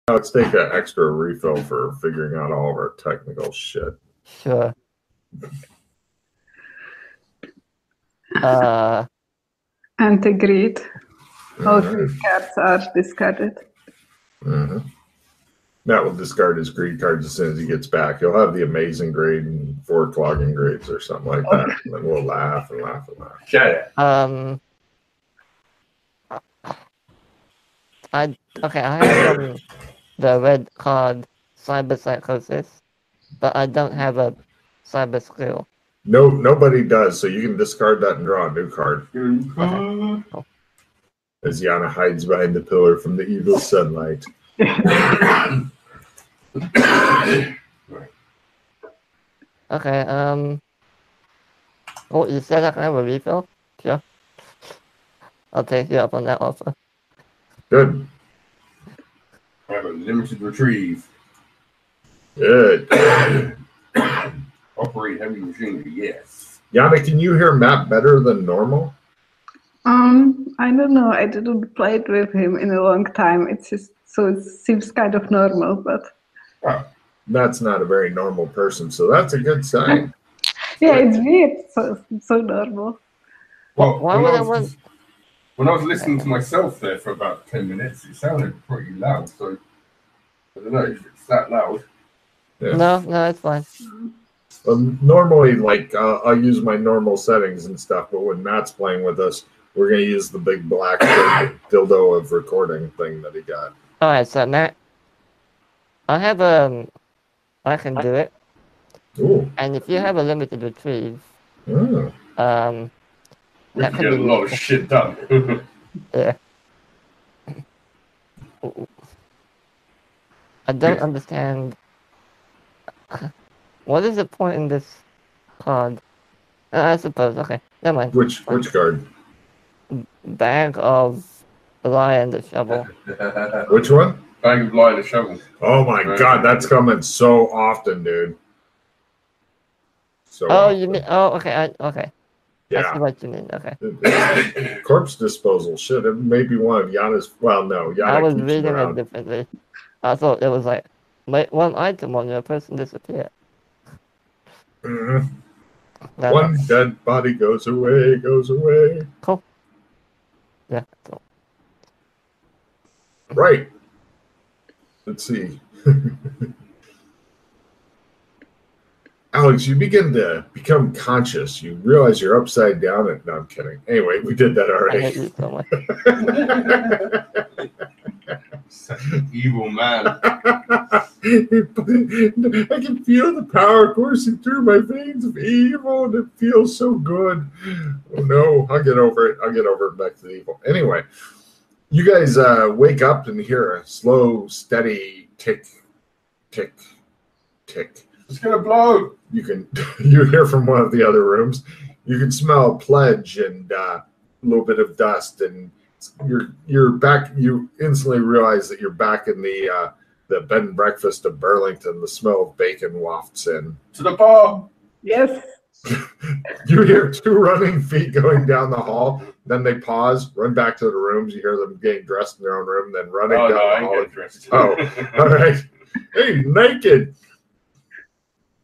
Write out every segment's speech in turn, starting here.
Let's take an extra refill for figuring out all of our technical shit. Sure. Anti-greed. All 3 cards are discarded. Matt will discard his greed cards as soon as he gets back. He'll have the amazing grade and 4 clogging grades or something like that. And then we'll laugh and laugh and laugh. Shut it. I have the red card cyber psychosis, but I don't have a cyber skill. No, nobody does, so you can discard that and draw a new card. Okay. Cool. As Yana hides behind the pillar from the evil sunlight. Okay, oh, you said I can have a refill? Sure. I'll take you up on that offer. Good. I have a limited retrieve. Good. Operate heavy machinery, yes. Yana, can you hear Matt better than normal? I don't know. I didn't play it with him in a long time. It's just so it seems kind of normal, but Matt's not a very normal person, so that's a good sign. yeah, it's weird. So normal. Well, Why would I want? When I was listening to myself there for about 10 minutes, it sounded pretty loud. So I don't know if it's that loud. Yeah. No, it's fine. Normally, like, I'll use my normal settings and stuff, but when Matt's playing with us, we're going to use the big black dildo of recording thing that he got. Alright, so Matt, I have I can do it. Ooh. And if you have a limited retrieve, We can get a lot of shit done. yeah. I don't understand. What is the point in this card? I suppose. Okay, never mind. Which card? Bag of lie and the shovel. Which one? Bag of lie and a shovel. Oh my god, that's coming so often, dude. So Oh, often. you mean? Oh, okay. Okay. I Yeah. see what you mean. Okay. Corpse disposal. Shit, it may be one of Yana's. Well, no, Yana I was keeps reading them it around. differently. I thought it was like one item on your person disappeared. Mhm. No, One dead body goes away. Cool. Yeah. Cool. Right. Let's see. Alex, you begin to become conscious. You realize you're upside down. And no, I'm kidding. Anyway, we did that I already. hate you so much. Such an evil man. I can feel the power coursing through my veins of evil, and it feels so good. Oh no, I'll get over it. Back to the evil. Anyway, you guys wake up and hear a slow, steady tick, tick, tick. It's gonna blow. You hear from one of the other rooms. You can smell pledge and a little bit of dust, and you're back. You instantly realize that you're back in the bed and breakfast of Burlington. The smell of bacon wafts in. To the bar. Yes. You hear 2 running feet going down the hall. Then they pause, run back to the rooms. You hear them getting dressed in their own room, then running down the I hall. ain't dressed. Oh, all right. Hey, naked.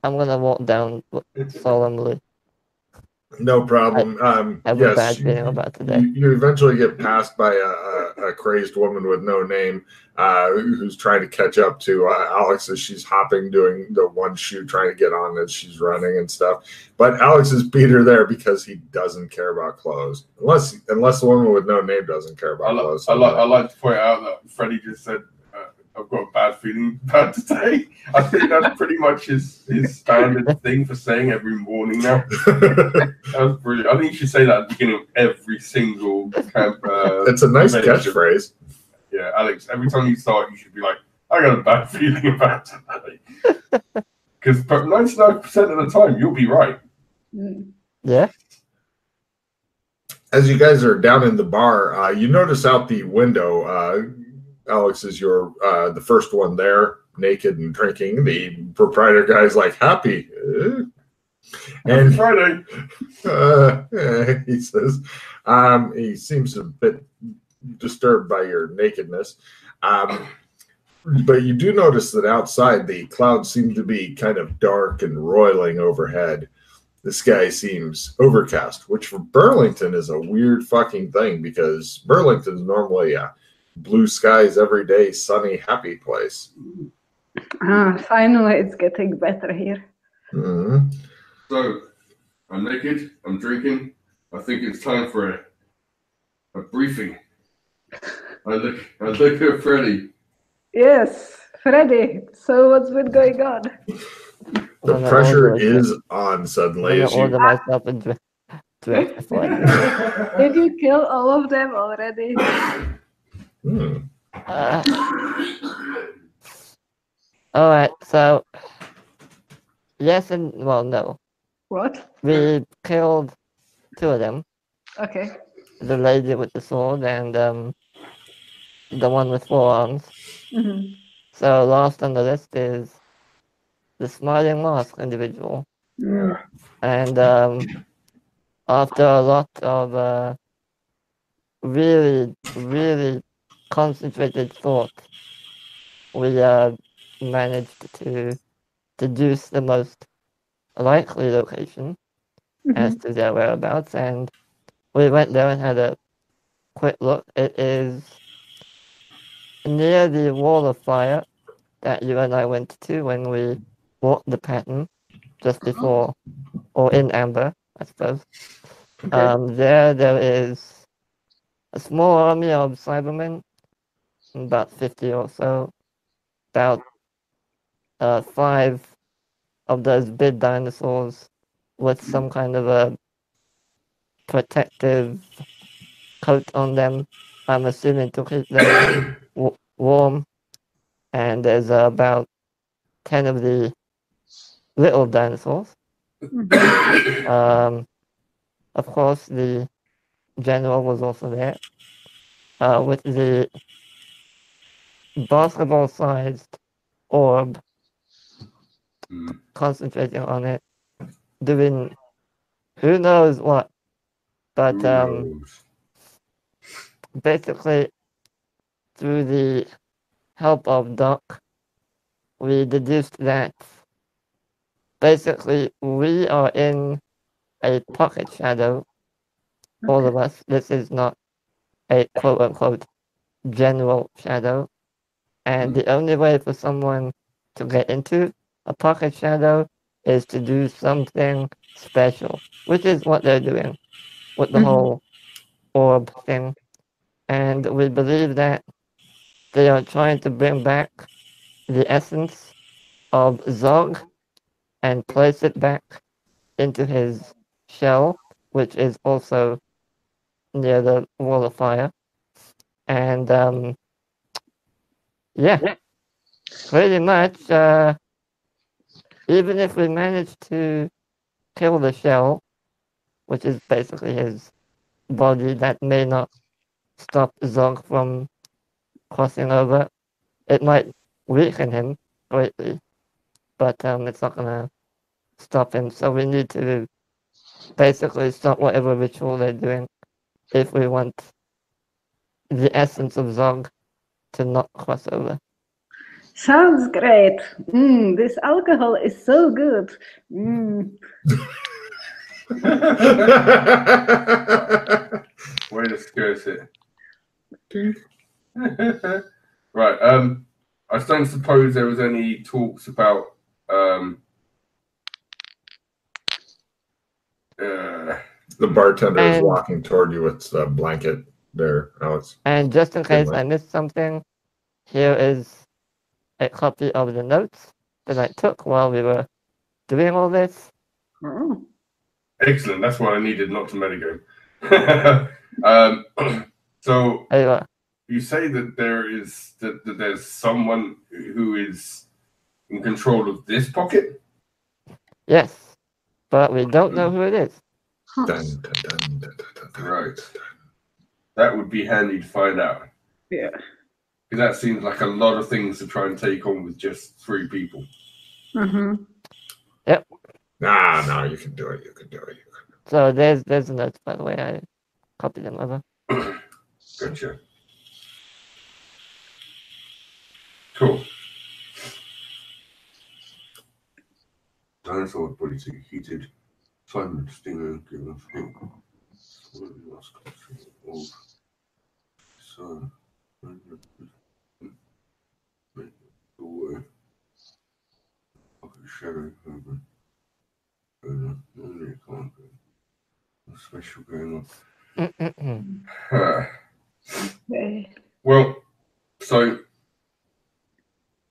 I'm gonna walk down solemnly. No problem. I have a bad feeling about today. You eventually get passed by a crazed woman with no name who's trying to catch up to Alex as she's hopping, doing the one shoe, trying to get on as she's running and stuff. But Alex has beat her there because he doesn't care about clothes. Unless the woman with no name doesn't care about clothes. I like to point out that Freddie just said, I've got a bad feeling about today. I think that's pretty much his standard thing for saying every morning now. That's brilliant. I think you should say that at the beginning of every single camp. It's a nice catchphrase. Yeah, Alex, every time you start, you should be like, I got a bad feeling about today. Because 99% of the time, you'll be right. Yeah. As you guys are down in the bar, you notice out the window, Alex is the first one there, naked and drinking. The proprietor guy's like, happy. And Friday. He says, he seems a bit disturbed by your nakedness. But you do notice that outside the clouds seem to be kind of dark and roiling overhead. The sky seems overcast, which for Burlington is a weird fucking thing because Burlington's normally a blue skies every day, sunny, happy place. Finally, it's getting better here. Mm-hmm. So, I'm naked, I'm drinking. I think it's time for a briefing. I look at Freddy. Yes, Freddy. So what's been going on? The pressure is on suddenly. I'm gonna order myself a drink before I do it. Did you kill all of them already? Alright, so yes and well, no. What? We killed 2 of them. Okay. The lady with the sword and the one with 4 arms. Mm-hmm. So last on the list is the smiling mask individual. Mm. And after a lot of really, really concentrated thought, we managed to deduce the most likely location as to their whereabouts, and we went there and had a quick look. It is near the wall of fire that you and I went to when we walked the pattern just before, or in Amber, I suppose. Okay. There is a small army of Cybermen, about 50 or so, about 5 of those big dinosaurs with some kind of a protective coat on them, I'm assuming to keep them warm. And there's about 10 of the little dinosaurs. Of course, the general was also there with the basketball-sized orb concentrating on it, doing who knows what. But basically, through the help of Doc, we deduced that basically we are in a pocket shadow, all of us. This is not a quote-unquote general shadow. And the only way for someone to get into a pocket shadow is to do something special, which is what they're doing with the whole orb thing. And we believe that they are trying to bring back the essence of Zog and place it back into his shell, which is also near the wall of fire. And yeah, pretty much, even if we manage to kill the shell, which is basically his body, that may not stop Zog from crossing over. It might weaken him greatly, but it's not gonna stop him. So we need to basically stop whatever ritual they're doing if we want the essence of Zog to not cross over. Sounds great. This alcohol is so good. Way to skirt it. Right. I don't suppose there was any talks about the bartender is walking toward you with a blanket there, Alex. And just in case I missed something, here is a copy of the notes that I took while we were doing all this. Excellent. That's what I needed, not to metagame. So you say that there's someone who is in control of this pocket? Yes, but we don't know who it is. Right. That would be handy to find out. Yeah. Because that seems like a lot of things to try and take on with just 3 people. Yep. No, you can do it. So there's the notes, by the way. I copied them over. Gotcha. Cool. dinosaur body suit. He did Simon Steamer give us him. So shadow special going on. Okay. Well, so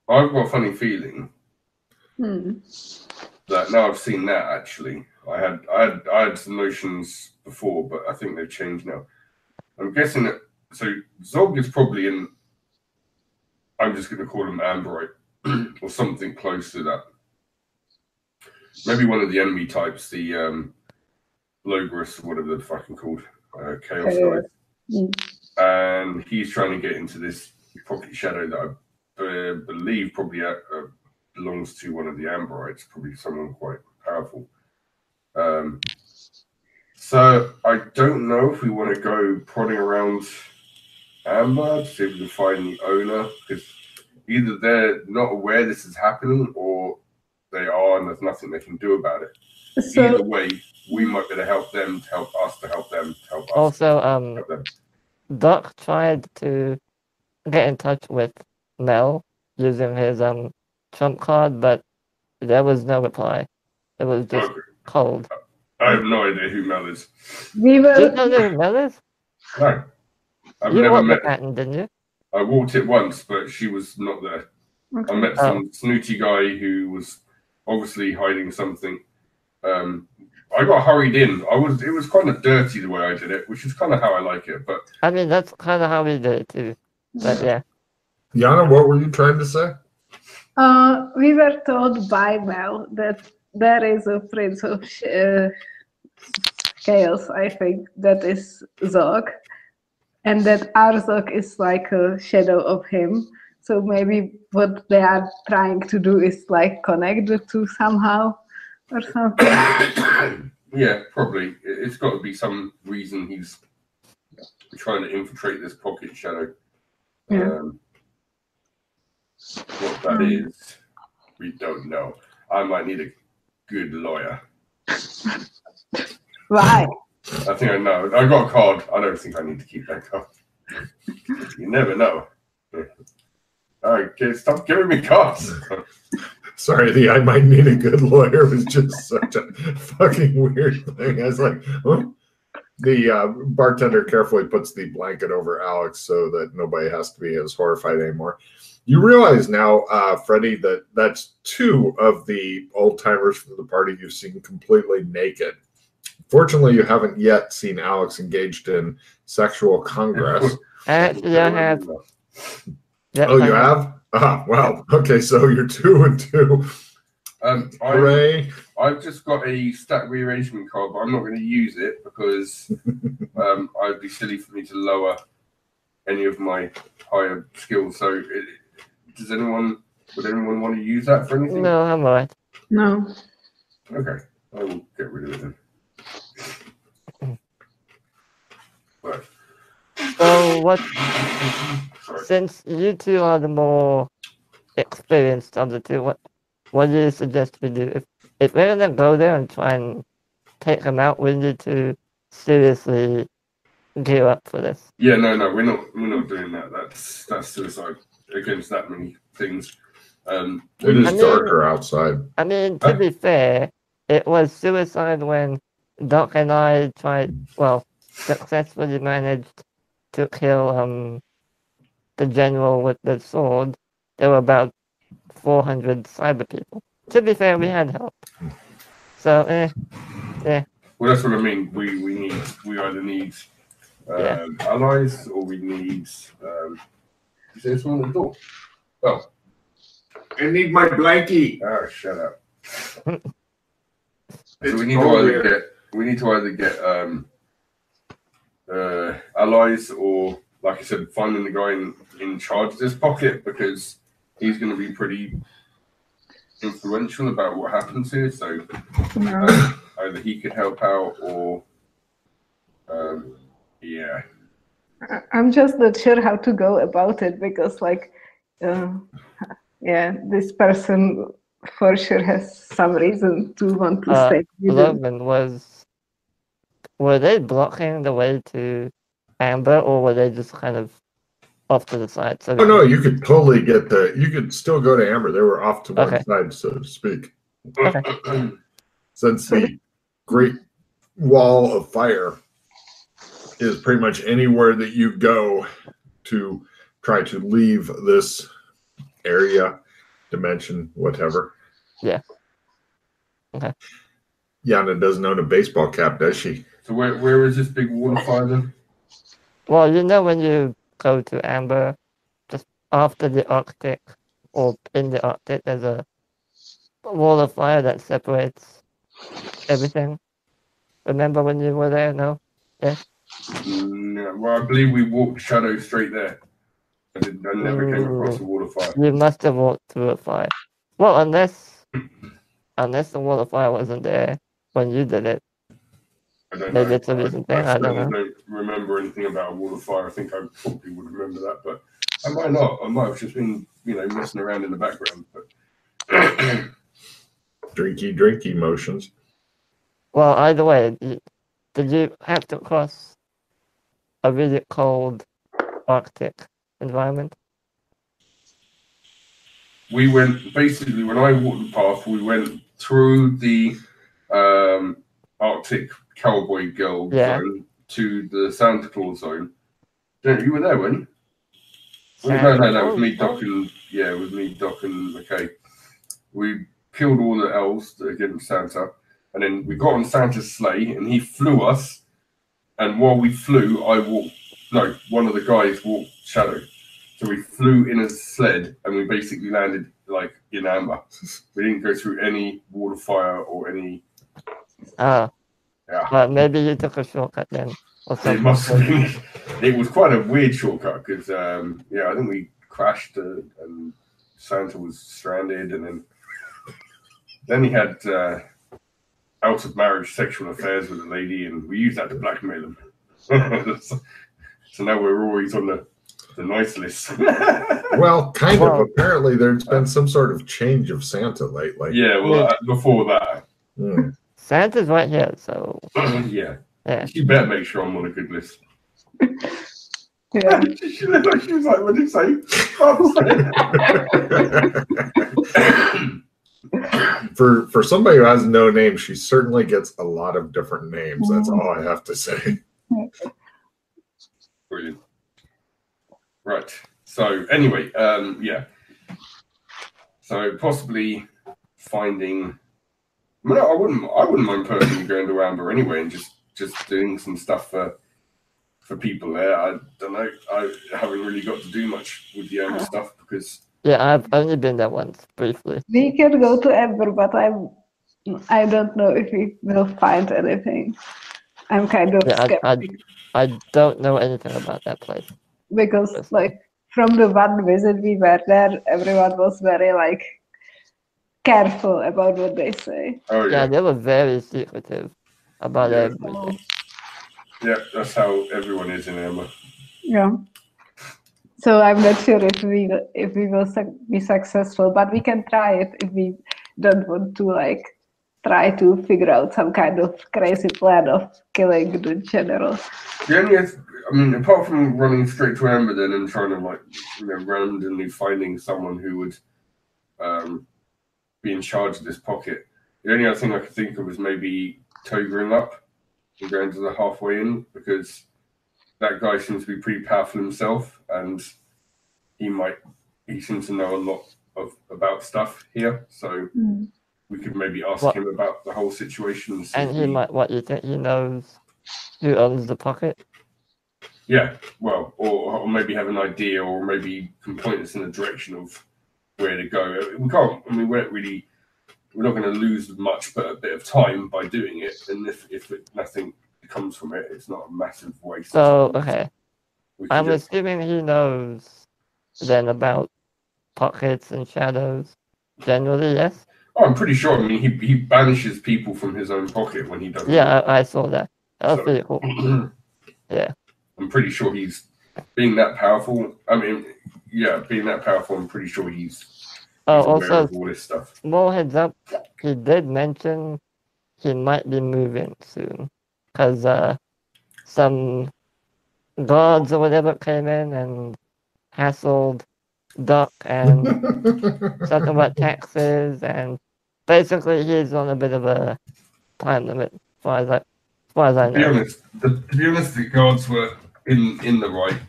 I've got a funny feeling that now I've seen that actually. I had some notions before, but I think they've changed now. I'm guessing that Zog is probably in. I'm just going to call him Amberite or something close to that. Maybe one of the enemy types, the Logris, whatever they're fucking called, Chaos guy. And he's trying to get into this pocket shadow that I believe probably belongs to one of the Amberites, probably someone quite powerful. So I don't know if we want to go prodding around Amber to see if we can find the owner, because either they're not aware this is happening or they are and there's nothing they can do about it. So, either way, we might be able to help them, to help us, to help them, to help us. Also, help them. Doc tried to get in touch with Mel using his trump card, but there was no reply. It was just cold. I have no idea who Mel is. We were... You don't know who Mel is? No. I've you never walked met the pattern, didn't you? I walked it once, but she was not there. Okay. I met some snooty guy who was obviously hiding something. I got hurried in. It was kind of dirty the way I did it, which is kind of how I like it. But I mean, that's kind of how we did it too. But yeah. Yana, what were you trying to say? We were told by Mel that there is a prince of chaos, I think, that is Zog, and that our Zog is like a shadow of him. So maybe what they are trying to do is like connect the two somehow or something. Yeah, probably. It's got to be some reason he's trying to infiltrate this pocket shadow. Yeah. What that is, we don't know. I might need a good lawyer. Why? I think I know. I got a card. I don't think I need to keep that card. You never know. Okay, stop giving me cards. Sorry, I might need a good lawyer was just such a fucking weird thing. I was like, huh? The bartender carefully puts the blanket over Alex so that nobody has to be as horrified anymore. You realize now, Freddie, that that's two of the old timers from the party you've seen completely naked. Fortunately, you haven't yet seen Alex engaged in sexual congress. Actually, I have. Yep, oh, you have? Well, okay, so you're 2 and 2. Hooray. I've just got a stat rearrangement card, but I'm not going to use it because I'd be silly for me to lower any of my higher skills. So would anyone want to use that for anything? No, I'm alright. No. Okay, I will get rid of it then. Right. So what? Since you two are the more experienced of the two, what do you suggest we do? If we're gonna go there and try and take him out, we need to seriously gear up for this. Yeah, no, we're not doing that. That's suicide against that many things. It is darker outside. I mean, to be fair, it was suicide when Doc and I successfully managed to kill the general with the sword. There were about 400 cyber people. To be fair, we had help. So, yeah. Well, that's what I mean. We either need allies or we need. You say someone at the door? Oh, I need my blankie. Oh, shut up. So we need to either get allies or, like I said, finding the guy in charge of this pocket, because he's going to be pretty influential about what happens here. So either he could help out or, yeah. I'm just not sure how to go about it because, this person for sure has some reason to want to stay hidden. Logan, were they blocking the way to Amber, or were they just kind of off to the side? So Oh no, you could totally you could still go to Amber. They were off to one Okay. side, so to speak. Okay. Since the Great Wall of Fire is pretty much anywhere that you go to try to leave this area, dimension, whatever. Yeah. Okay. Yana doesn't own a baseball cap, does she? So where is this big wall of fire then? Well, you know when you go to Amber, just after the Arctic, or in the Arctic, there's a wall of fire that separates everything. Remember when you were there? No? Yes? No, well, I believe we walked Shadow straight there. I never came across a wall of fire. You must have walked through a fire. Well, unless the wall of fire wasn't there when you did it. I don't Maybe know. it's a recent thing, I don't know. don't remember anything about a wall of fire. I think I probably would remember that, but I might not. I might have just been, messing around in the background. But Drinky motions. Well, either way, did you have to cross a really cold Arctic environment? we went, basically, when I walked the path, we went through the Arctic cowboy girl zone to the Santa Claus zone. You were there, weren't you? No, it was me, Doc, and it was me, Doc, and McKay. We killed all the elves against Santa, and then we got on Santa's sleigh, and he flew us. And while we flew, one of the guys walked Shadow. So we flew in a sled, and we basically landed like in Amber. We didn't go through any wall of fire or any. Yeah. But maybe you took a shortcut then. Or something. It must have been. It was quite a weird shortcut because, I think we crashed and Santa was stranded, and then he had out of marriage sexual affairs with a lady, and we used that to blackmail him. So now we're always on the nice list. Well, kind of. Apparently, there's been some sort of change of Santa lately. Yeah, well, before that. Santa's right here, so. Yeah. You better make sure I'm on a good list. Yeah. She looked like she was like, what did you say? For somebody who has no name, she certainly gets a lot of different names. That's all I have to say. Brilliant. Right. So anyway, So possibly finding. I wouldn't mind personally going to Amber anyway and just doing some stuff for people there. I don't know. I haven't really got to do much with the Amber stuff because. Yeah, I've only been there once, briefly. We can go to Amber, but I don't know if we will find anything. I'm kind of skeptical. I don't know anything about that place. Because from the one visit we were there, everyone was very careful about what they say. Oh yeah, they were very secretive about everything. Yeah, that's how everyone is in Amber. Yeah. So I'm not sure if we will be successful, but we can try it if we don't want to try to figure out some kind of crazy plan of killing the general. The only, apart from running straight to Amber then and trying to randomly finding someone who would be in charge of this pocket, the only other thing I could think of was maybe togering up and going to the halfway in, because that guy seems to be pretty powerful himself, and he seems to know a lot about stuff here, so we could maybe ask him about the whole situation. And he might, you think he knows who owns the pocket? Yeah, well, or maybe have an idea, or maybe can point us in a direction of where to go. We can't, we're not going to lose much, but a bit of time by doing it, and if nothing comes from it, it's not a massive waste. So, okay. I'm assuming he knows then about pockets and shadows generally, yes? Oh, I'm pretty sure. He banishes people from his own pocket when he does. Yeah, I saw that. That was pretty cool. Yeah. I'm pretty sure he's being that powerful. Being that powerful, I'm pretty sure he's Oh, He's aware also, of all this stuff. small heads up, he did mention he might be moving soon. Because some gods or whatever came in and hassled Duck and talking about taxes, and basically he's on a bit of a time limit, as far as I To be know. honest, the guards were in the right.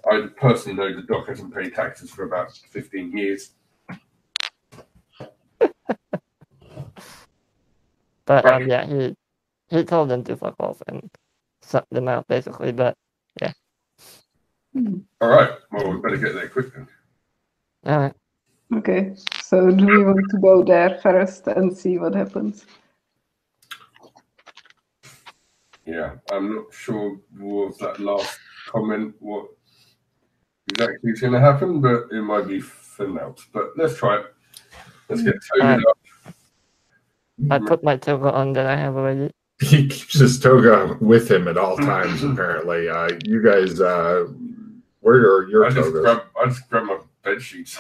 I personally know the Doc hasn't paid taxes for about 15 years. But yeah, he told them to fuck off and suck them out, basically. But yeah. All right. Well, we better get there quick then. All right. Okay, so do we want to go there first and see what happens? Yeah, I'm not sure was that last comment what exactly is going to happen, but it might be announced. But let's try it. Let's get Toad up. I put my toga on that I have already. He keeps his toga with him at all times, apparently. You guys, where are your togas? I just grab my bed sheets.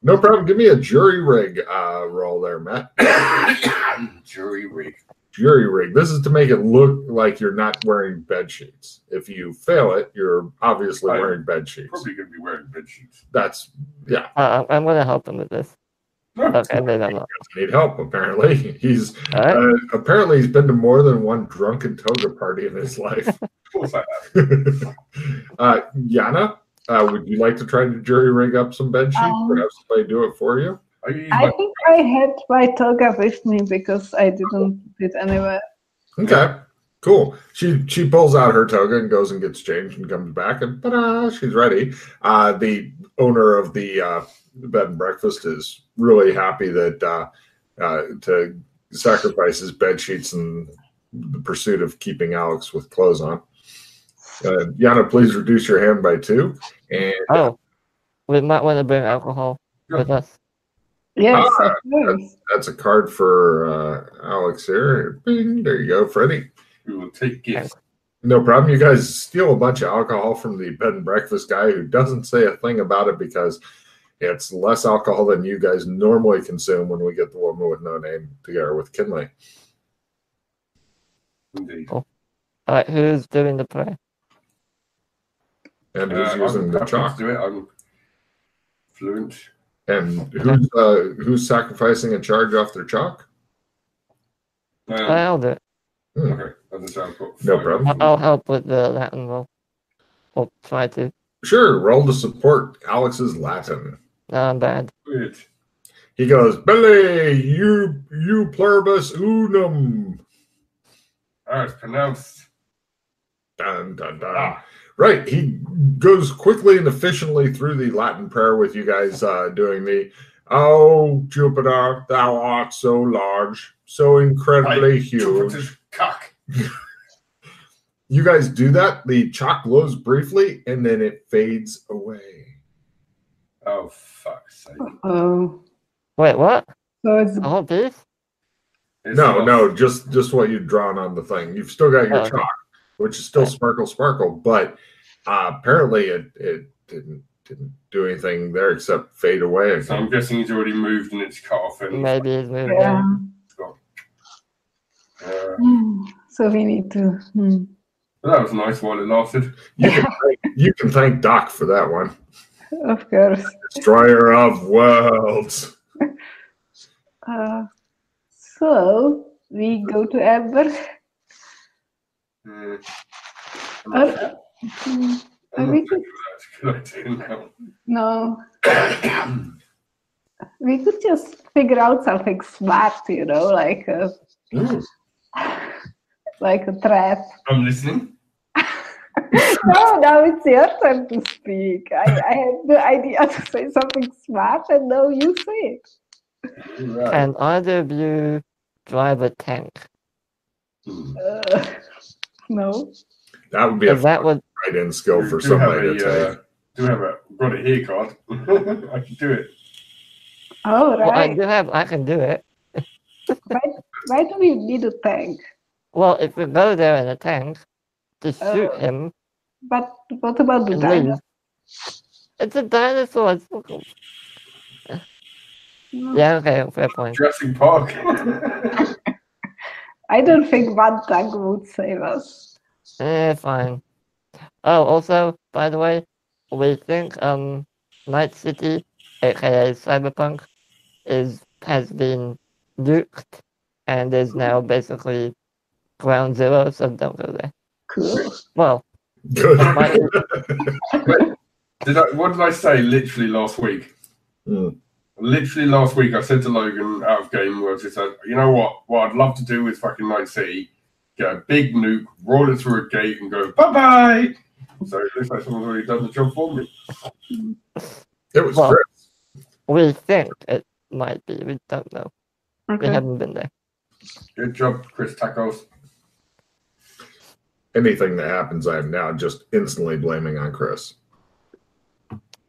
No problem. Give me a jury rig roll there, Matt. Jury rig. Jury rig. This is to make it look like you're not wearing bed sheets. If you fail it, you're obviously wearing bed sheets. Probably going to be wearing bed sheets. That's, yeah. I'm going to help him with this. Okay, maybe I'm not. He doesn't need help, apparently. He's right. apparently he's been to more than one drunken toga party in his life. Of course I have. Yana, would you like to try to jury rig up some bed sheets or have somebody do it for you? I think I had my toga with me because I didn't put it anywhere. Okay, cool. She pulls out her toga and goes and gets changed and comes back and ta-da, she's ready. The owner of the bed and breakfast is really happy that to sacrifice his bed sheets in the pursuit of keeping Alex with clothes on. Yana, please reduce your hand by 2. And we might want to bring alcohol with us. Yes, that's a card for Alex here. Bing, there you go, Freddie. We will take gifts. No problem. You guys steal a bunch of alcohol from the bed and breakfast guy who doesn't say a thing about it because it's less alcohol than you guys normally consume when we get the woman with no name together with Kinley. Indeed. Cool. All right, who's doing the play? And who's using the chalk? Do it. I'm fluent. And who's sacrificing a charge off their chalk? I'll do it. Okay, no problem. I'll help with the Latin roll. Or try to. Sure, roll to support Alex's Latin. No, I'm bad. Good. He goes, Belly, you pluribus unum. It's pronounced. Dun, dun, dun. Right, he goes quickly and efficiently through the Latin prayer with you guys doing the, oh, Jupiter, thou art so large, so incredibly huge. Jupiter's cock. You guys do that, the chalk glows briefly, and then it fades away. Oh, fuck's sake. Wait, what? So it's the whole piece? No, just what you've drawn on the thing. You've still got your chalk, which is still sparkle, but apparently it didn't do anything there except fade away. So I'm guessing he's already moved and it's cut off. And maybe he's moved. Yeah. So we need to. That was nice while it lasted. You can thank Doc for that one. Of course. Destroyer of worlds. So we go to Amber. We could, no. We could just figure out something smart, like a trap. I'm listening. No, now it's your turn to speak. I had the idea to say something smart, and now you say it. Right. Can either of you drive a tank? No. That would be a write-in skill for somebody to take. Got it here, card. I can do it. Oh, right. Well, I can do it. Why do we need a tank? Well, if we go there in a tank to shoot him. But what about the dinosaurs? It's a dinosaur. It's... Yeah, okay, fair point. Jurassic Park. I don't think one tank would save us. Fine. Oh, also, by the way, we think Night City, aka Cyberpunk, has been nuked and is now basically ground zero, so don't go there. Cool. Well, Good. might What did I say literally last week? Mm. Literally last week, I said to Logan out of game words, I said, you know what I'd love to do with fucking Night City, get a big nuke, roll it through a gate and go, bye-bye! So it looks like someone's already done the job for me. It was Well, Chris. we think it might be. We don't know. We Okay. haven't been there. Good job, Chris Tacos. Anything that happens, I am now just instantly blaming on Chris.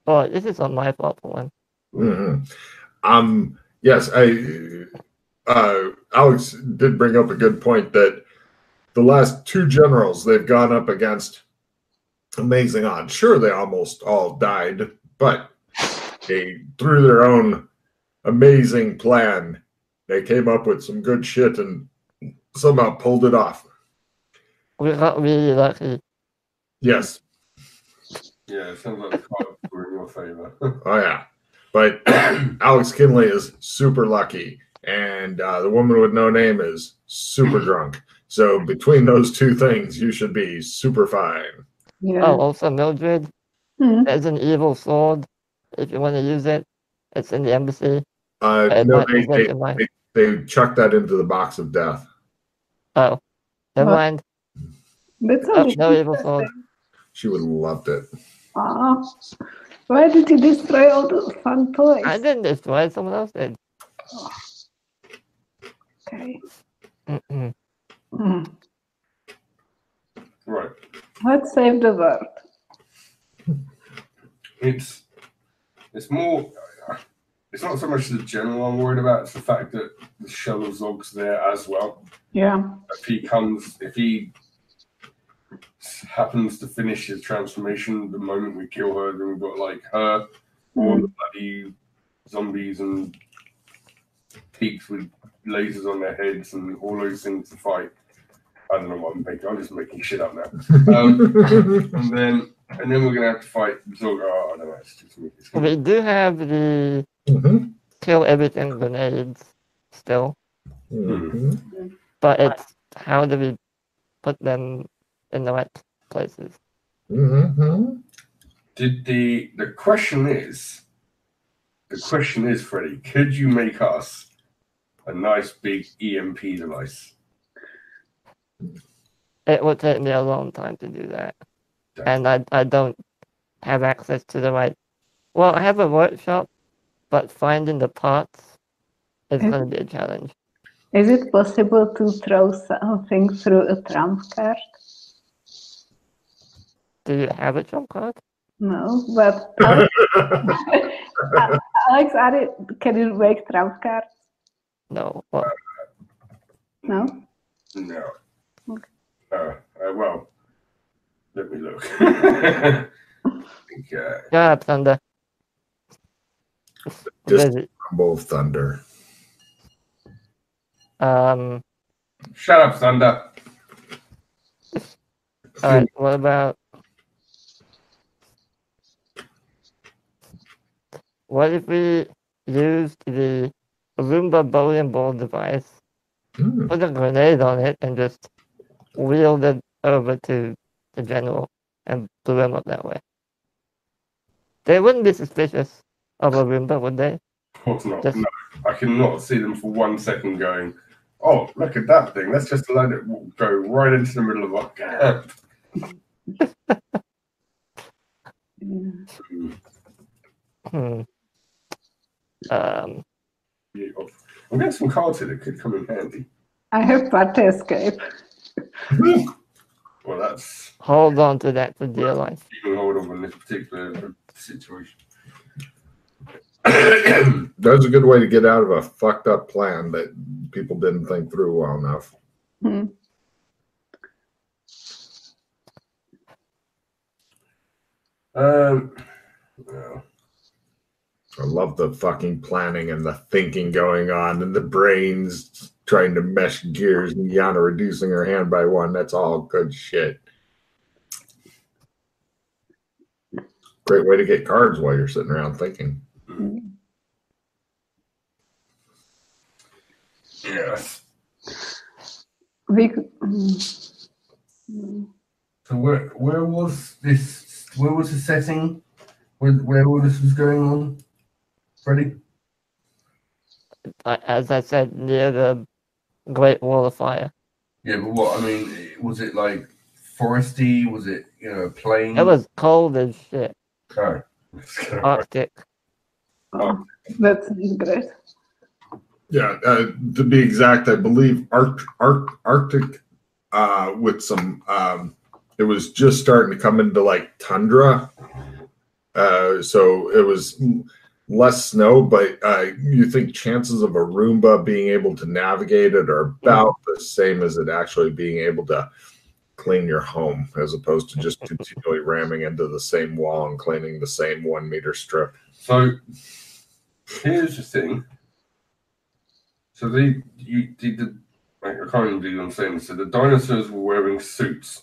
Oh, this is not my fault for one. Mm-hmm. Yes, Alex did bring up a good point that the last two generals they've gone up against, amazing odds. Sure, they almost all died, but through their own amazing plan, they came up with some good shit and somehow pulled it off. We got really lucky. Yes. Yeah, it sounds like the cards were in your favor. Oh, yeah. But Alex Kinley is super lucky, and the woman with no name is super drunk. So between those two things, you should be super fine. Yeah. Oh, also Mildred, Hmm. there's an evil sword. If you want to use it, it's in the embassy. No, they chucked that into the box of death. Oh, never What? mind. That's Oh, only no evil sword. She would have loved it. Why did you destroy all the fun toys? I didn't destroy it, someone else did. Okay. Mm-mm. Right. Let's save the world. It's more. It's not so much the general I'm worried about. It's the fact that the shuttle Zog's there as well. Yeah. If he happens to finish his transformation the moment we kill her, then we've got like her, all the bloody zombies and peaks with lasers on their heads and all those things to fight. I don't know what I'm making. I'm just making shit up now. and then we're gonna have to fight Zog. Oh, I don't know. It's just me. We do have the kill everything grenades still, but it's how do we put them in the right places? Did the question is, Freddie, could you make us a nice big EMP device? It would take me a long time to do that. And I don't have access to the right... Well, I have a workshop, but finding the parts is going to be a challenge. Is it possible to throw something through a trump card? Do you have a trump card? No, but Alex, can you make trump cards? No. Well, No? No. Okay. Well, let me look. Okay. shut up, Thunder. Just both thunder. Shut up, Thunder. Alright, what about... What if we used the Roomba bowling ball device, put a grenade on it, and just wheeled it over to the general and blew him up that way? They wouldn't be suspicious of a Roomba, would they? Of course not. No, I cannot see them for 1 second going, oh, look at that thing. Let's just let it go right into the middle of our camp. I'm getting some cards here that could come in handy. I have party escape. Well, that's... Hold on to that for dear life. You can hold on in this particular situation. That's a good way to get out of a fucked up plan that people didn't think through well enough. I love the fucking planning and the thinking going on and the brains trying to mesh gears and Yana reducing her hand by one. That's all good shit. Great way to get cards while you're sitting around thinking. Yes. We could, So where was this? Where was the setting? Where all this was going on? Freddie? As I said, near the Great Wall of Fire. Yeah, but what? I mean, was it like foresty? Was it, plain? It was cold as shit. Oh. Arctic. that's great. Yeah, to be exact, I believe Arctic with some. It was just starting to come into like tundra, so it was less snow. But you think chances of a Roomba being able to navigate it are about the same as it actually being able to clean your home, as opposed to just continually ramming into the same wall and cleaning the same 1 meter strip. So here's the thing. So I can't even believe I'm saying this. So the dinosaurs were wearing suits.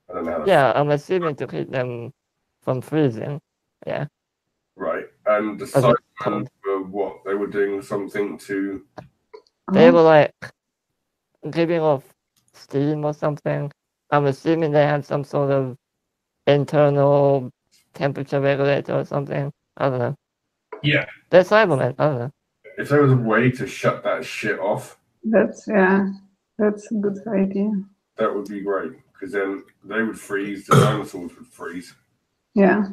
I don't know how to. Yeah, I'm assuming to keep them from freezing. Yeah. Right. And the As it Cybermen were what? They were doing something to. They were like giving off steam or something. I'm assuming they had some sort of internal temperature regulator or something. I don't know. Yeah. They're Cybermen. I don't know. If there was a way to shut that shit off, That's a good idea. that would be great. Because then they would freeze, the dinosaurs would freeze. Yeah.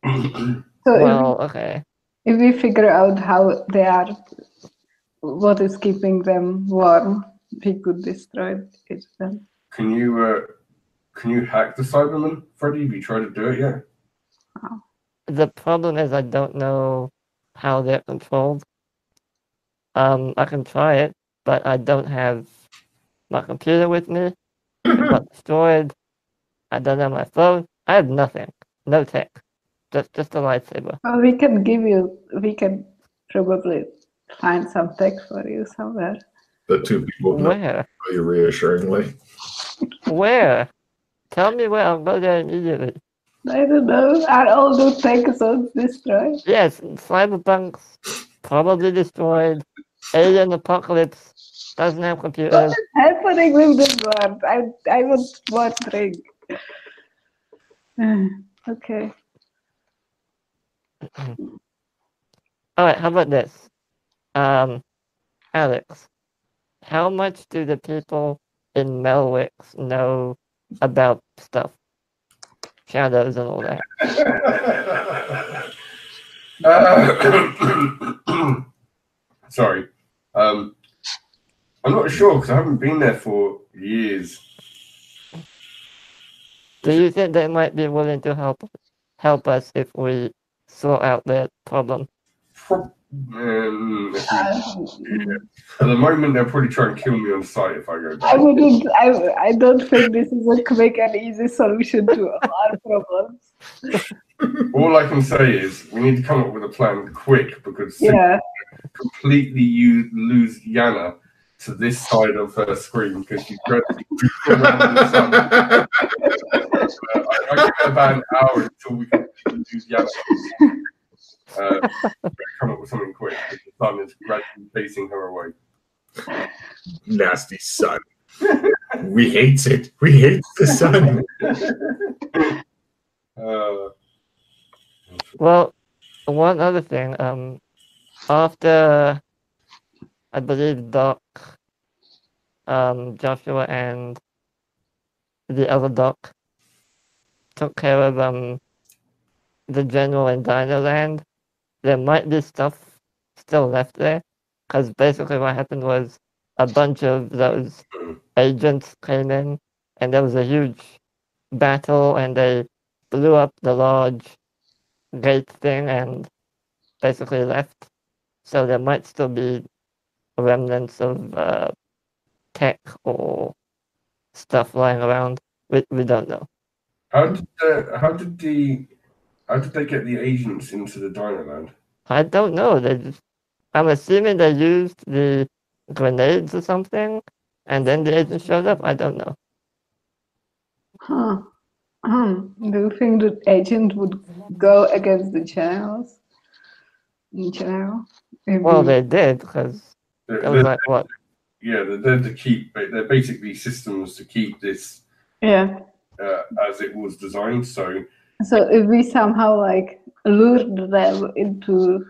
So Well, okay. If we figure out how they are, what is keeping them warm, we could destroy it then. Can you hack the Cybermen, Freddie? Have you tried to do it yet? The problem is I don't know how they're controlled. I can try it, but I don't have my computer with me. It got destroyed. I don't have my phone. I have nothing. No tech. Just a lightsaber. Well, we can probably find some tech for you somewhere. The two people know Where? you reassuringly. Where? Tell me where. I'll go there immediately. I don't know. Are all the tech zones destroyed? Yes, Cyberpunk's probably destroyed. Alien Apocalypse doesn't have computers. What is happening with this world? I was wondering. Okay. Alright, how about this? Alex, how much do the people in Melwix know about stuff? Shadows and all that. Sorry. I'm not sure because I haven't been there for years. Do you think they might be willing to help us if we sort out their problem? At the moment, they'll probably try and kill me on site if I go back. I don't think this is a quick and easy solution to all our problems. All I can say is we need to come up with a plan quick because completely you lose Yana to this side of her screen because she's dreadfully around the sun. I give it about an hour until we can lose Yana. Come up with something quick because the sun is gradually facing her away. Nasty sun. We hates it. We hate the sun. Well, one other thing, after I believe Doc, Joshua and the other Doc took care of the general in Dinoland, there might be stuff still left there, because basically what happened was a bunch of those agents came in, and there was a huge battle, and they blew up the large gate thing and basically left. So there might still be remnants of tech or stuff lying around. We don't know. How did they get the agents into the Dinoland? I don't know. I'm assuming they used the grenades or something, and then the agent showed up. I don't know. Huh. Do you think the agent would go against the channels in general? Maybe. Well, they did because They're, it was like what? yeah, they're there to keep. They're basically systems to keep this Yeah. as it was designed. So So if we somehow like lured them into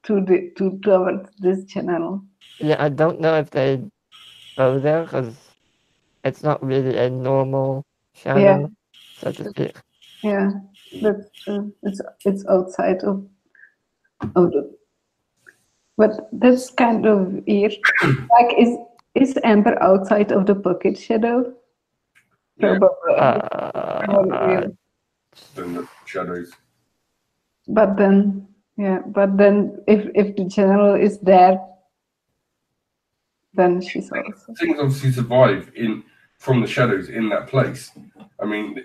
towards this channel. Yeah, I don't know if they go there because it's not really a normal shadow, so to speak. Yeah, that's it's outside of the. But that's kind of weird. Like, is Amber outside of the pocket shadow? yeah, Probably. then the shadows. But then, if the general is there, then she's also. Things obviously survive from the shadows in that place. I mean,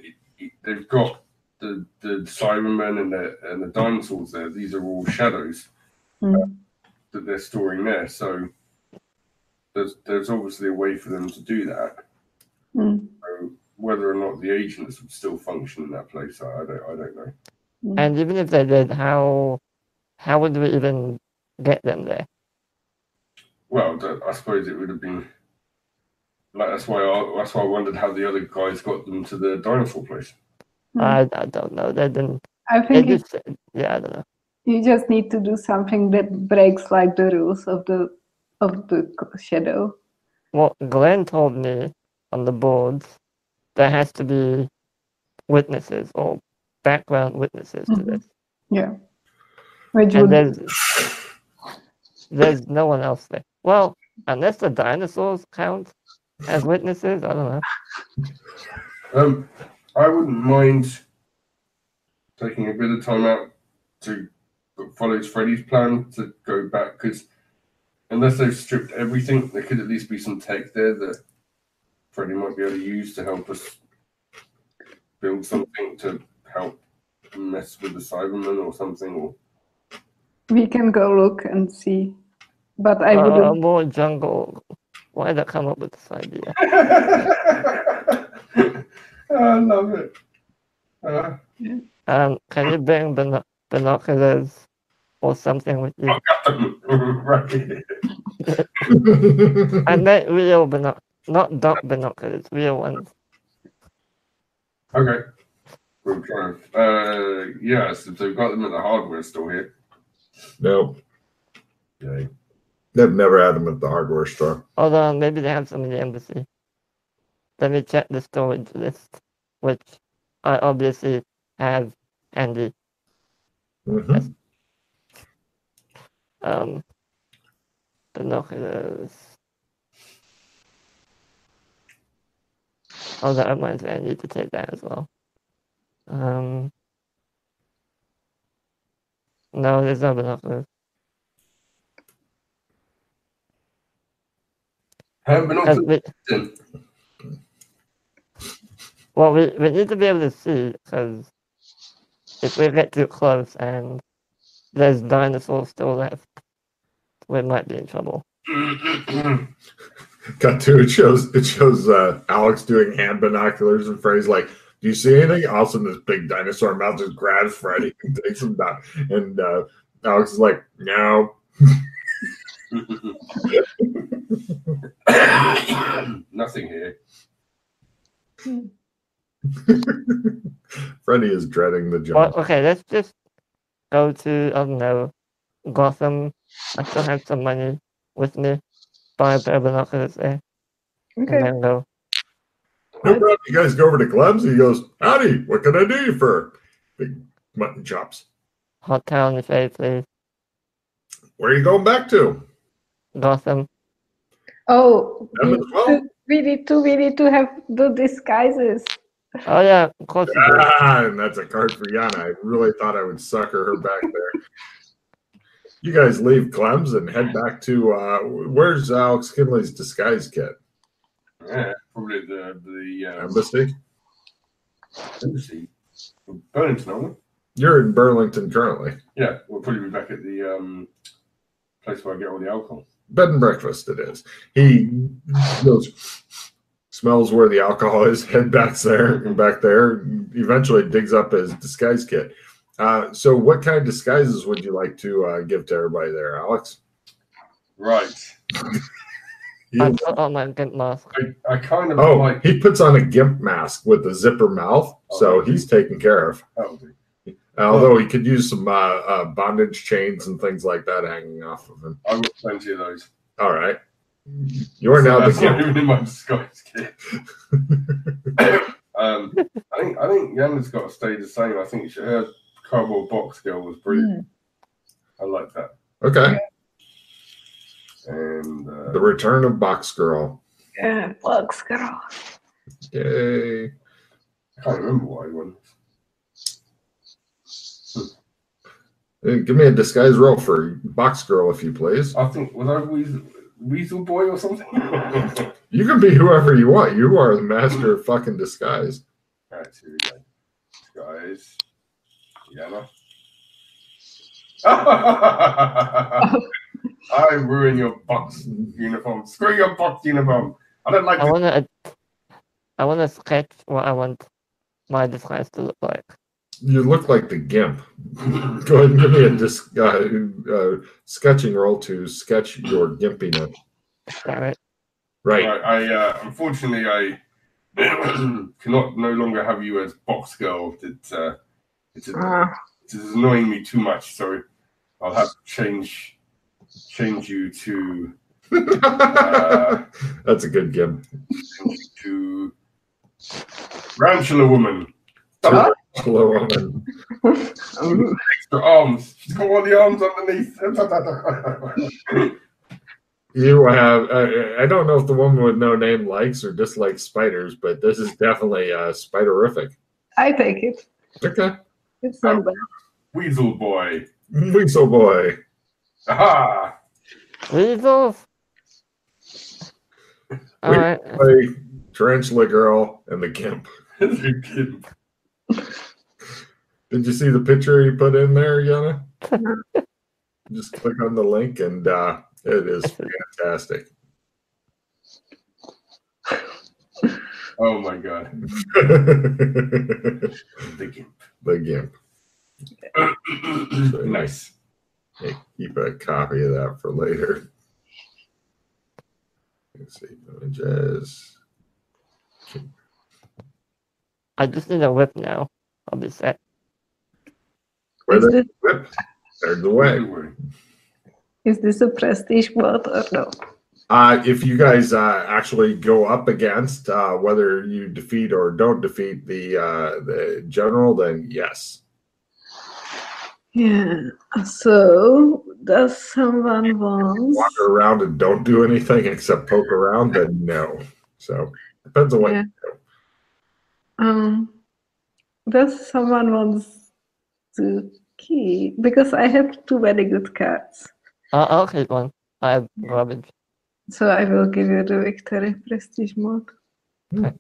they've got the Cybermen and the dinosaurs there. These are all shadows that they're storing there. So there's obviously a way for them to do that. So whether or not the agents would still function in that place, I don't know. And even if they did, how would we even get them there? Well, I suppose it would have been like that's why I wondered how the other guys got them to the dinosaur place. I don't know. They didn't. I think I don't know. you just need to do something that breaks like the rules of the shadow. Well, Glenn told me on the boards there has to be witnesses or background witnesses to this. Yeah. Which And would there's no one else there. Well, unless the dinosaurs count as witnesses, I don't know. I wouldn't mind taking a bit of time out to follow Freddy's plan to go back, because unless they've stripped everything, there could at least be some tech there that Freddy might be able to use to help us build something to help mess with the Cybermen or something. Or we can go look and see. But I wouldn't. More jungle. Why did I come up with this idea? I love it. Can you bring binoculars or something with you? Right. I meant real not dot binoculars, real ones. Okay. We'll try. Yes, if they've got them at the hardware store here. No. Okay. They've never had them at the hardware store. Hold on, maybe they have some in the embassy. Let me check the storage list, which I obviously have handy. Yes. Binoculars. Oh, that reminds me, I need to take that as well. No, there's no binoculars. Well, we need to be able to see, because if we get too close and there's dinosaurs still left, we might be in trouble. Cut to it shows Alex doing hand binoculars, and Freddy's like, "Do you see anything?" All of a sudden, this big dinosaur mouth just grabs Freddy and takes him down. And Alex is like, "No." Nothing here. Freddy is dreading the jump. Well, okay, let's just go to, I don't know, Gotham. I still have some money with me. Buy a pair of binoculars there. Okay. And then go. No problem. You guys go over to Gleb's. He goes, "Howdy, what can I do you for?" Big mutton chops. Hot towel on your face, please. Where are you going back to? Gotham. Oh, well? we need to have the disguises. Oh yeah, of course you do. And that's a card for Yana. I really thought I would sucker her back there. You guys leave Clem's and head back to where's Alex Kinley's disguise kit? Yeah, probably the embassy. Embassy. Burlington, aren't we? You're in Burlington currently. Yeah, we'll probably be back at the place where I get all the alcohol. Bed and breakfast it is. He goes, smells where the alcohol is, head back there, eventually digs up his disguise kit. So what kind of disguises would you like to give to everybody there, Alex? Right. I put on my gimp mask. I kind of like... he puts on a gimp mask with a zipper mouth, so he's taken care of. Oh, although he could use some bondage chains and things like that hanging off of him. I've got plenty of those. All right. You are now the gimp. Not even in my disguise kit. I think Yana's got to stay the same. I think her cardboard box girl was brilliant. I like that. Okay. And the return of Box Girl. Yeah, Box Girl. Yay. I can't remember what I won. Give me a disguise roll for Box Girl, if you please. I think, was I Weasel Boy or something? You can be whoever you want. You are the master of fucking disguise. All right, here we go. Disguise. Yana. I ruin your box uniform. Screw your box uniform. I don't like I want to sketch what I want my disguise to look like. You look like the gimp. Go ahead and give me a sketching roll to sketch your gimpiness. All right. Right. Unfortunately, I cannot no longer have you as Box Girl. It is annoying me too much. So I'll have to change you to. That's a good gimp. To Tarantula Woman. Tarantula Woman. Extra arms. She's got all the arms underneath. You have. I don't know if the woman with no name likes or dislikes spiders, but this is definitely spiderific. I take it. Okay. It's not bad. Weasel Boy. Weasel Boy. Aha! Weasels. All right. Tarantula Girl and the Gimp. The Gimp. Did you see the picture you put in there, Yana? Just click on the link and it is fantastic. Oh my god. The Gimp. The Gimp. Nice. Hey, keep a copy of that for later. Let's see, images. I just need a whip now. I'll be set. Where's the whip? There's the way. Is this a prestige mod or no? If you guys actually go up against whether you defeat or don't defeat the general, then yes. Yeah. So does someone want wander around and don't do anything except poke around? Then no. So depends on what. Yeah. Does someone wants to key? Because I have too many good cards. I'll keep one. I have garbage. So I will give you the victory prestige mode. Okay.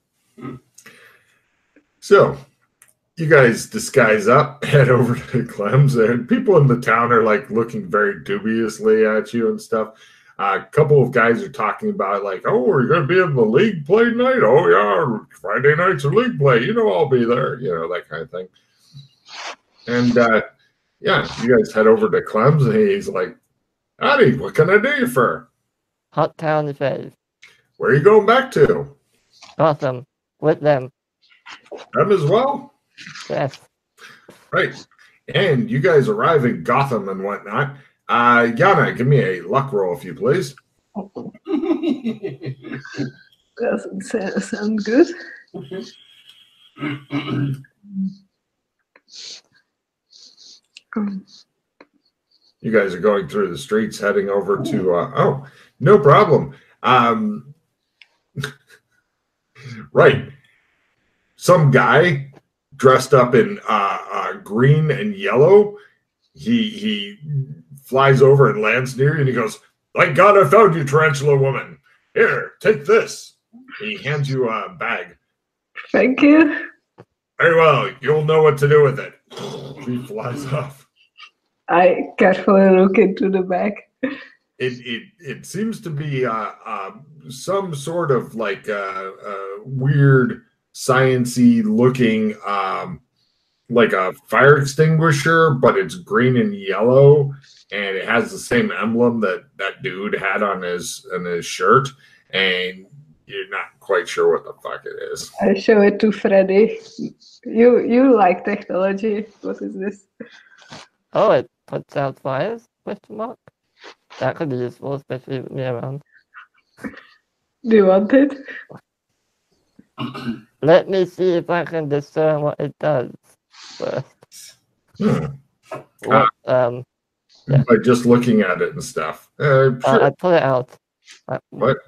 So you guys disguise up, head over to Clem's, and people in the town are like looking very dubiously at you and stuff. A couple of guys are talking about like, oh, we're going to be in the league play tonight. Oh yeah, Friday nights are league play. You know, I'll be there. You know, that kind of thing. And yeah, you guys head over to Clem's, and he's like, howdy, what can I do you for? Hot town fave. Where are you going back to? Gotham. With them. Them as well? Yes. Right. And you guys arrive in Gotham and whatnot. Yana, give me a luck roll, if you please. Doesn't sound good. You guys are going through the streets, heading over to. Oh, no problem. Right. Some guy dressed up in green and yellow. He flies over and lands near you, and he goes, "Thank God I found you, Tarantula Woman. Here, take this." He hands you a bag. Thank you. Very well. You'll know what to do with it. She flies off. I carefully look into the bag. It seems to be some sort of like weird science-y looking like a fire extinguisher, but it's green and yellow, and it has the same emblem that dude had on his shirt, and you're not quite sure what the fuck it is. I show it to Freddy. You like technology. What is this? Oh, it puts out fires? Question mark. That could be useful, especially with me around. Do you want it? Let me see if I can discern what it does first. What, yeah. By just looking at it and stuff. Sure. I pull it out. What?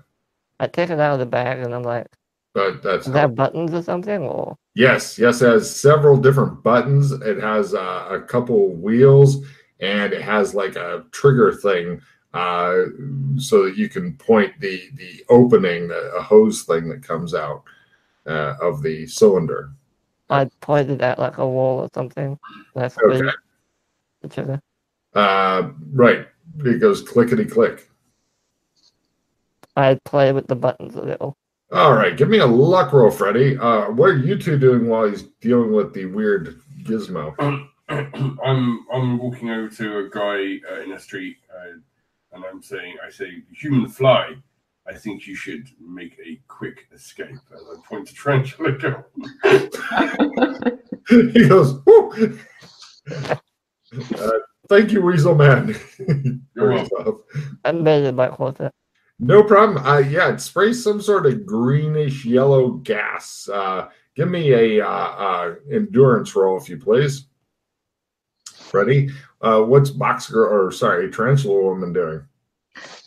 I take it out of the bag and I'm like, That's does it have buttons or something? Or yes, it has several different buttons. It has a couple wheels, and it has like a trigger thing so that you can point the opening, a hose thing that comes out of the cylinder. I pointed at like a wall or something. That's Okay. The trigger. Right. It goes clickety click. I play with the buttons a little. All right, give me a luck roll, Freddy. What are you two doing while he's dealing with the weird gizmo? I'm walking over to a guy in a street, and I say, human fly, I think you should make a quick escape. As I point to Tarantula Girl. He goes, whoo! Thank you, Weasel Man. You're welcome. I made it by quarter. No problem. Yeah, it sprays some sort of greenish yellow gas. Give me a endurance roll, if you please. Ready? What's Tarantula Woman doing?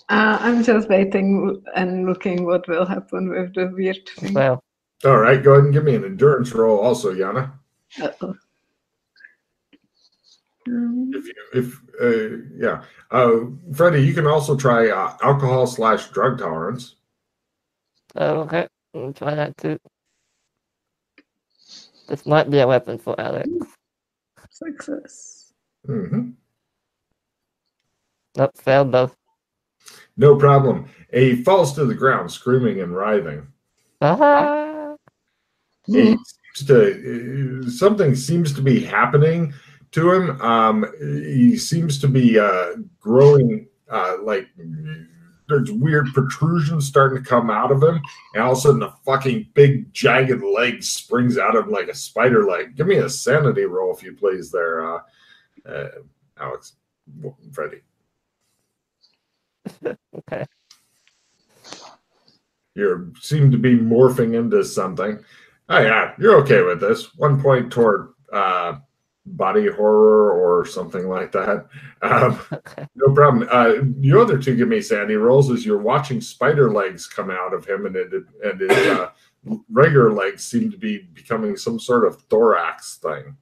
I'm just waiting and looking what will happen with the weird thing. Well, all right, go ahead and give me an endurance roll also, Yana. Uh-oh. Freddie, you can also try alcohol/drug tolerance. Okay, I'll try that too. This might be a weapon for Alex. Success. Mm-hmm. Nope, failed both. No problem. He falls to the ground, screaming and writhing. Something seems to be happening to him. He seems to be growing like there's weird protrusions starting to come out of him, and all of a sudden a fucking big jagged leg springs out of him like a spider leg. Give me a sanity roll, if you please, there, Alex, Freddie. Okay. You seem to be morphing into something. Oh yeah, you're okay with this. 1 point toward body horror or something like that. Okay. No problem. You other two give me sanity rolls as you're watching spider legs come out of him, and his regular legs seem to be becoming some sort of thorax thing.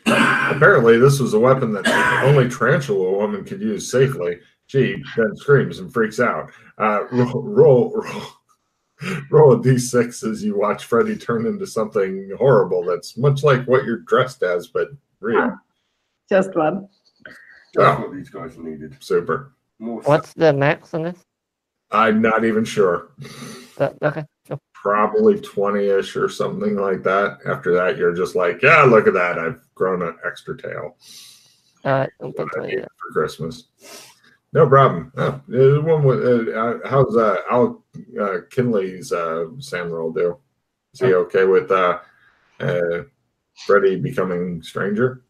Apparently, this was a weapon that only Tarantula Woman could use safely. She then screams and freaks out. Roll a d6 as you watch Freddy turn into something horrible that's much like what you're dressed as, but real. Just one. That's what these guys needed. Super. What's the max on this? I'm not even sure. Okay, sure. Probably 20-ish or something like that. After that, you're just like, yeah, look at that. I've grown an extra tail. All right, for Christmas. No problem. One with, how's Al Kinley's sand roll do? Is he okay with Freddy becoming stranger?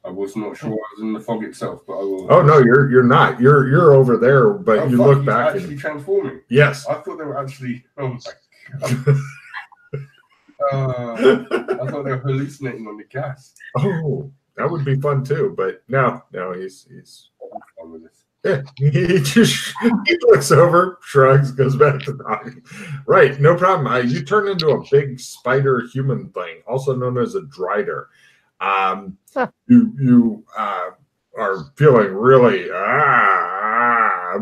I was not sure I was in the fog itself, but I will. Oh no, you're not. You're over there, but you look back. Actually transforming. Yes. I thought they were actually. Oh my god. I thought they were hallucinating on the gas. Oh, that would be fun too. But no, he's fun with this. Yeah, he looks over, shrugs, goes back to talking. Right, no problem. You turn into a big spider human thing, also known as a drider. You are feeling really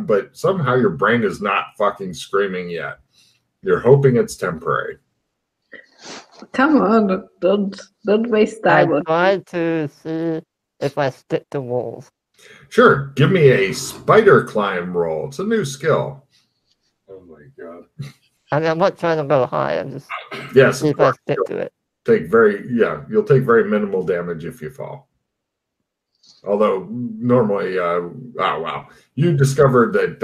but somehow your brain is not fucking screaming yet. You're hoping it's temporary. Come on, don't waste I time. try to see if I stick to walls. Sure, give me a spider climb roll. It's a new skill. Oh my god. I mean, I'm not trying to go high. I'm just Yes, see of if I course. stick to it. You'll take very minimal damage if you fall. Although normally, wow, you discovered that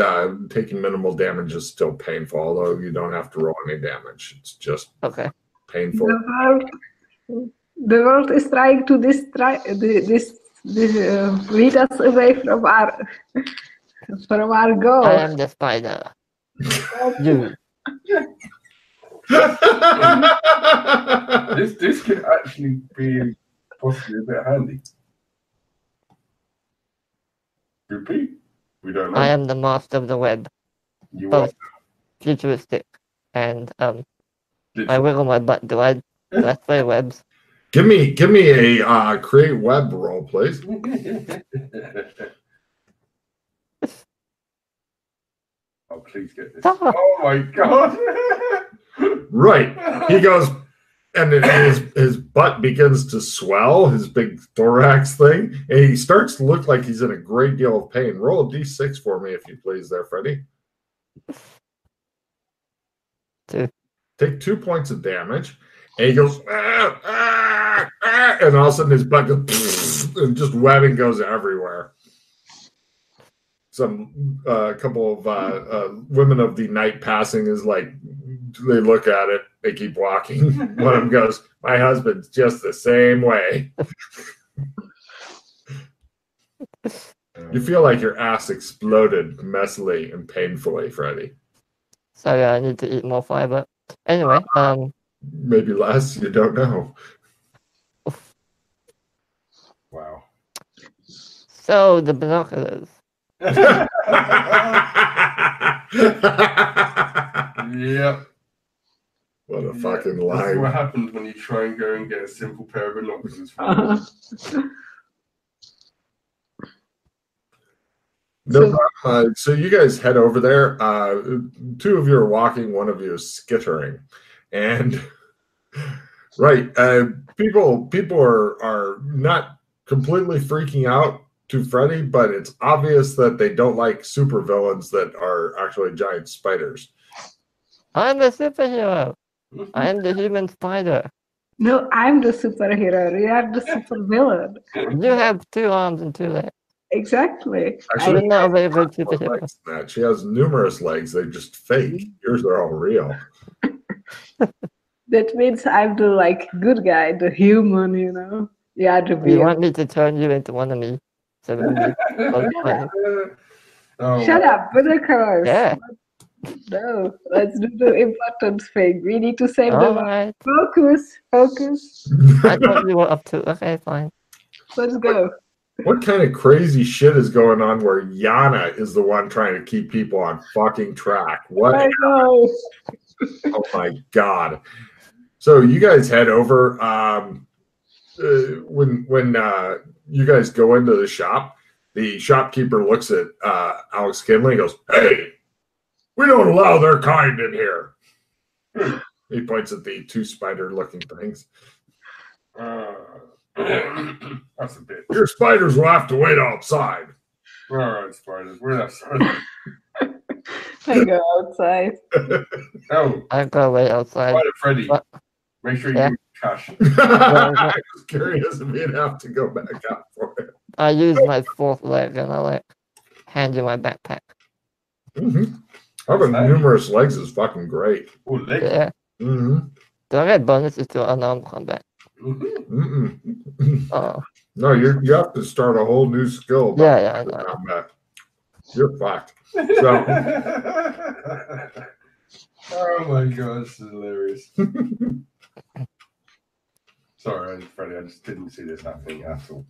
taking minimal damage is still painful. Although you don't have to roll any damage, it's just Okay. painful. The world is trying to lead us away from our goal. I am the spider. You. This could actually be possibly a bit handy. Repeat. We don't know. I am the master of the web, You both are. futuristic and I Literally. wiggle my butt. Do I play webs? Give me a create web roll, please. Oh, please get this. Stop. Oh my god. Right. He goes, and his butt begins to swell, his big thorax thing, and he starts to look like he's in a great deal of pain. Roll a d6 for me, if you please, there, Freddie. 2. Take 2 points of damage, and he goes, and all of a sudden his butt goes, and just webbing goes everywhere. A couple of women of the night passing is like, they look at it, they keep walking. One of them goes, my husband's just the same way. You feel like your ass exploded messily and painfully, Freddie. Sorry, I need to eat more fiber. Anyway, Maybe less, you don't know. Wow. So the binoculars. Yep. What a fucking This is what lie. happens when you try and go and get a simple pair of binoculars. No problem. So you guys head over there. 2 of you are walking, 1 of you is skittering. And right, people are not completely freaking out to Freddy, but it's obvious that they don't like supervillains that are actually giant spiders. I'm a superhero. I am the human spider. No, I'm the superhero. You are the supervillain. You have 2 arms and 2 legs. Exactly. Actually, I'm not a very good she has superhero. legs than that. She has numerous legs. They're just fake. Yours are all real. That means I'm the good guy, the human, you know. Yeah, the You weird. want me to turn you into one of me? So we can be both funny. Oh, Shut up, binoculars. Yeah. No, let's do the important thing. We need to save the world. Alright. Focus. I thought you were up to. Okay, fine. Let's go. What kind of crazy shit is going on where Yana is the one trying to keep people on fucking track? What? I know. Oh my god! So you guys head over. When you guys go into the shop, the shopkeeper looks at Alex Kinley and goes, "Hey, we don't allow their kind in here." He points at the 2 spider-looking things. that's a bit. Your spiders will have to wait outside. All right, spiders. We're outside. I go outside. Oh, I go way outside. Spider Freddy. What? Make sure you Yeah. give me cash. I was curious if you'd have to go back out for it. I use my 4th leg and I hand you my backpack. Mm-hmm. Having numerous legs is fucking great. Oh, leg. Yeah. Mm-hmm. Do I get bonuses to unarmed combat? Mhm. Oh. No, you have to start a whole new skill. Yeah, I know. Combat. You're fucked. So, oh my god, this is hilarious. Sorry, Freddie, I just didn't see this happening at all.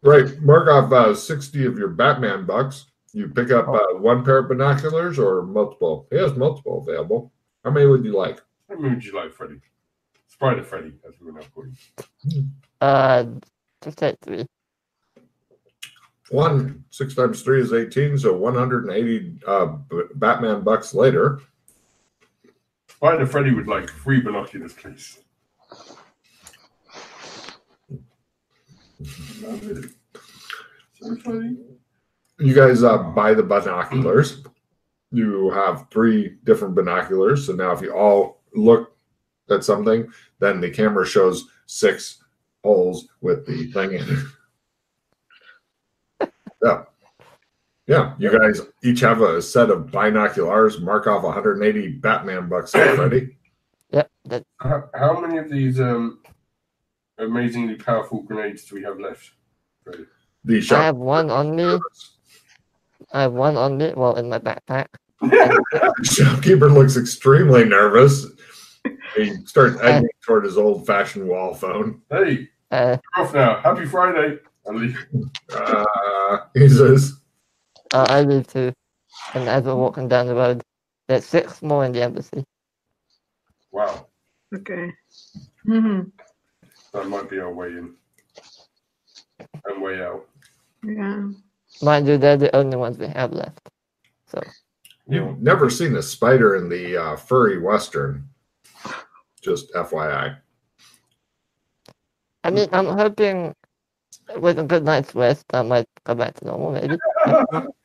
right, mark off 60 of your Batman bucks. You pick up 1 pair of binoculars or multiple. He has multiple available. How many would you like? How many would you like, Freddie? Spider Freddy, as we will now call you. Just take 3. 1, 6 times 3 is 18, so 180 Batman bucks later, Spider Freddy would like 3 binoculars, please. So funny. You guys buy the binoculars. You have 3 different binoculars. So now if you all look at something, then the camera shows 6 holes with the thing in it. Yeah. You guys each have a set of binoculars. Mark off 180 Batman bucks already. Yep. How many of these amazingly powerful grenades do we have left? Freddy? I have one on me. Well, in my backpack. The shopkeeper looks extremely nervous. He starts edging toward his old-fashioned wall phone. Hey, you're off now. Happy Friday. I'll leave. He says, I leave too. And as we're walking down the road, there's 6 more in the embassy. Wow. Okay. Mm-hmm. That might be our way in. And way out. Yeah. Mind you, they're the only ones we have left. So you've never seen a spider in the furry western. Just FYI. I mean, I'm hoping with a good night's rest, I might go back to normal, maybe.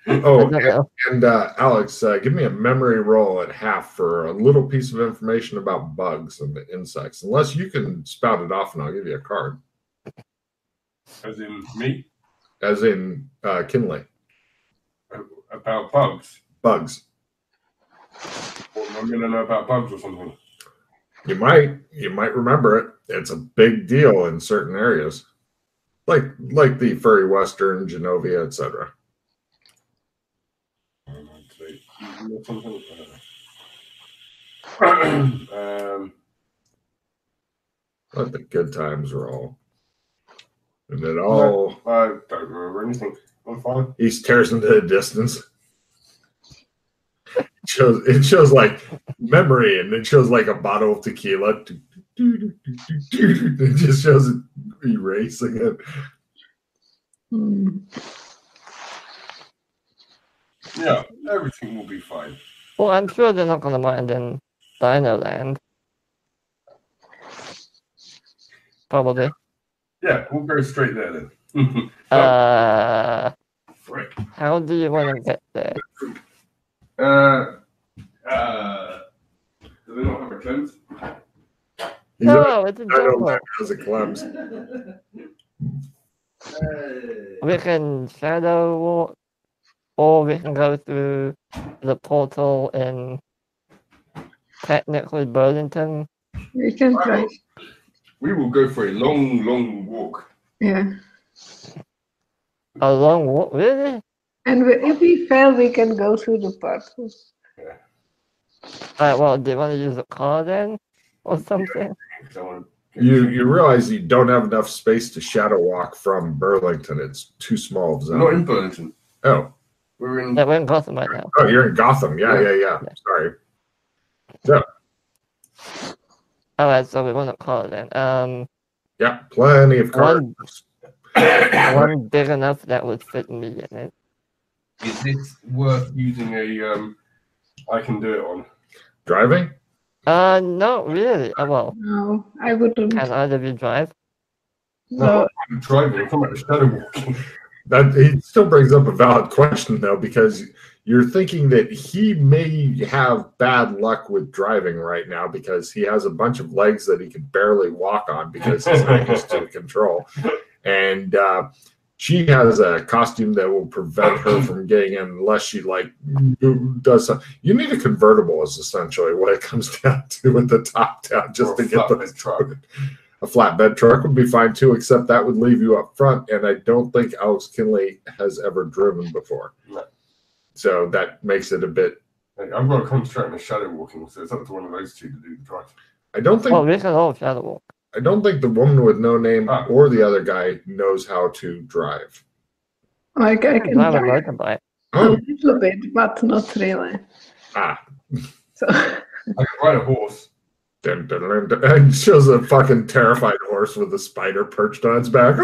And Alex, give me a memory roll at half for a little piece of information about bugs and the insects. Unless you can spout it off, and I'll give you a card. As in me? As in Kinley. About bugs? Bugs. Well, I'm going to know about bugs or something. You might remember it. It's a big deal in certain areas. Like the furry western, Genovia, etc. Let the good times roll. And it all... I don't remember anything. I'm fine. He stares into the distance. It shows like memory, and it shows like a bottle of tequila. It just shows it erasing it. Yeah, everything will be fine. Well, I'm sure they're not going to mind in Dino Land. Probably. Yeah, we'll go straight there then. Frick. How do you want to get there? Do they not have a cleanse? No, it's a jungle. Has a cleanse. We can shadow walk, or we can go through the portal in technically Burlington. We can try. We will go for a long, long walk. Yeah. A long walk, really? And if we fail, we can go through the portal. Yeah. Alright, well, do you want to use a car then? Or something? You realize you don't have enough space to shadow walk from Burlington. It's too small of a zone. Not in Burlington. Oh. We're in Gotham right now. Oh, you're in Gotham. Yeah. Sorry. So. Alright, so we want a car then. Yeah, plenty of cars. One big enough that would fit me in it. Is it worth using a I can do it on? Driving? No, really. Well, no, I wouldn't. Can either of you drive? No. I'm driving. I'm talking about shadow walking. It still brings up a valid question, though, because you're thinking that he may have bad luck with driving right now because he has a bunch of legs that he can barely walk on because he's not used to control. And she has a costume that will prevent her from getting in unless she does something. You need a convertible is essentially what it comes down to with the top down just to get the truck. A flatbed truck would be fine too, except that would leave you up front, and I don't think Alex Kinley has ever driven before. No. So that makes it a bit... I've got to concentrate on the shadow walking, so it's up to one of those two to do the drive. I don't think... Well, we can all shadow walk. I don't think the woman with no name or the other guy knows how to drive. Like I can drive a motorbike. A little bit, but not really. So I can ride a horse. And shows a fucking terrified horse with a spider perched on its back.